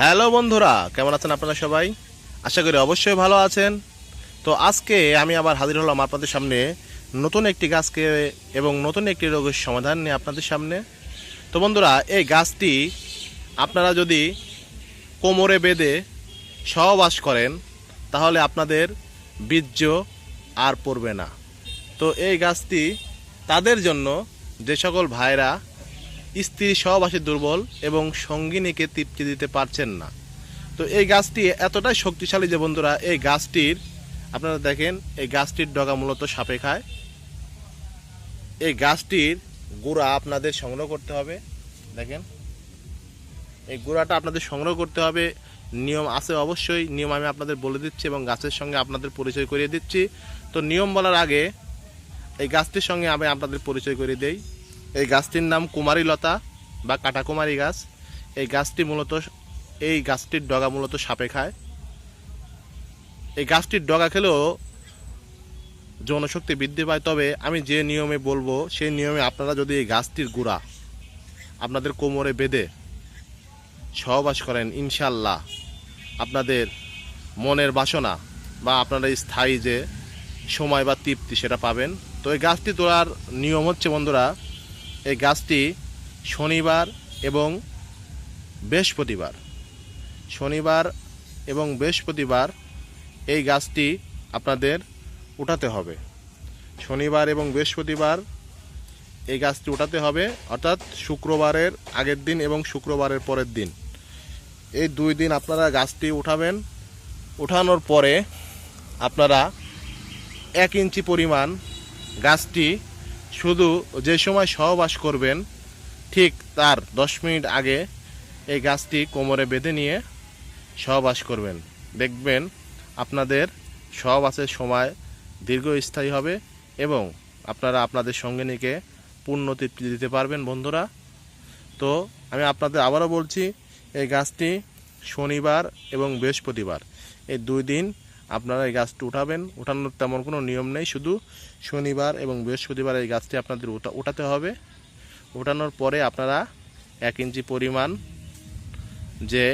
Hello বন্ধুরা, কেমন আছেন আপনারা সবাই? আশা করি অবশ্যই ভালো আছেন। তো আজকে আমি আবার হাজির হলাম আপনাদের সামনে নতুন একটি গাছকে এবং নতুন একটি রোগের সমাধান নিয়ে আপনাদের সামনে। তো বন্ধুরা, এই গাছটি আপনারা যদি কোমরে বেঁধে সহবাস করেন তাহলে আপনাদের বীর্য আর পড়বে না। তো এই গাছটি তাদের জন্য যে সকল ভাইরা স্ত্রী সহবাসে দুর্বল এবং সঙ্গিনীকে তৃপ্তি দিতে পারছেন না। তো এই গাছটি এতটাই শক্তিশালী যে বন্ধুরা, এই গাছটির আপনারা দেখেন, এই গাছটির ডগা মূলত সাপে খায়। এই গাছটির গুঁড়া আপনাদের সংগ্রহ করতে হবে। দেখেন, এই গুঁড়াটা আপনাদের সংগ্রহ করতে হবে। নিয়ম আছে, অবশ্যই নিয়ম আমি আপনাদের বলে দিচ্ছি এবং গাছের সঙ্গে আপনাদের পরিচয় করিয়ে দিচ্ছি। তো নিয়ম বলার আগে এই গাছটির সঙ্গে আমি আপনাদের পরিচয় করিয়ে দেই। এই গাছটির নাম কুমারী লতা বা কাটাকুমারী গাছ। এই গাছটির ডগা মূলত সাপে খায়। এই গাছটির ডগা খেলেও যৌনশক্তি বৃদ্ধি পায়। তবে আমি যে নিয়মে বলবো সেই নিয়মে আপনারা যদি এই গাছটির গুঁড়া আপনাদের কোমরে বেঁধে সহবাস করেন, ইনশাল্লাহ আপনাদের মনের বাসনা বা আপনারা স্থায়ী যে সময় বা তৃপ্তি সেটা পাবেন। তো এই গাছটি তোলার নিয়ম হচ্ছে বন্ধুরা, এই গাছটি শনিবার এবং বৃহস্পতিবার এই গাছটি আপনাদের উঠাতে হবে। শনিবার এবং বৃহস্পতিবার এই গাছটি উঠাতে হবে, অর্থাৎ শুক্রবারের আগের দিন এবং শুক্রবারের পরের দিন, এই 2 দিন আপনারা গাছটি উঠাবেন। উঠানোর পরে আপনারা 1 ইঞ্চি পরিমাণ গাছটি শুধু যে সময় সহবাস করবেন ঠিক তার 10 মিনিট আগে এই গাছটি কোমরে বেঁধে নিয়ে সহবাস করবেন। দেখবেন আপনাদের সহবাসের সময় দীর্ঘস্থায়ী হবে এবং আপনারা আপনাদের সঙ্গিনীকে পূর্ণ তৃপ্তি দিতে পারবেন বন্ধুরা। তো আমি আপনাদের আবারও বলছি, এই গাছটি শনিবার এবং বৃহস্পতিবার এই 2 দিন আপনারা এই গাছটি উঠাবেন। উঠানোর তেমন কোনো নিয়ম নেই, শুধু শনিবার এবং বৃহস্পতিবার এই গাছটি আপনাদের উঠাতে হবে। উঠানোর পরে আপনারা 1 ইঞ্চি পরিমাণ যে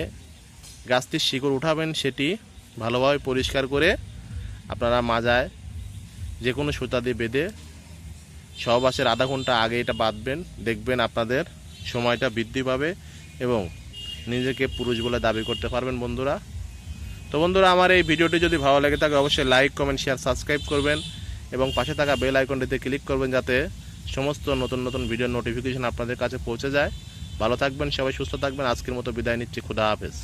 গাছটির শিকড় উঠাবেন সেটি ভালোভাবে পরিষ্কার করে আপনারা মাজায় যে কোনো সুতা দিয়ে বেঁধে সহবাসের আধা ঘন্টা আগে এটা বাঁধবেন। দেখবেন আপনাদের সময়টা বৃদ্ধি পাবে এবং নিজেকে পুরুষ বলে দাবি করতে পারবেন বন্ধুরা। তো বন্ধুরা, আমার এই ভিডিওটি যদি ভালো লাগে থাকে অবশ্যই লাইক, কমেন্ট, শেয়ার, সাবস্ক্রাইব করবেন এবং পাশে থাকা বেল আইকনটিতে ক্লিক করবেন যাতে সমস্ত নতুন নতুন ভিডিওর নোটিফিকেশন আপনাদের কাছে পৌঁছে যায়। ভালো থাকবেন সবাই, সুস্থ থাকবেন। আজকের মতো বিদায় নিচ্ছি। খুদা হাফেজ।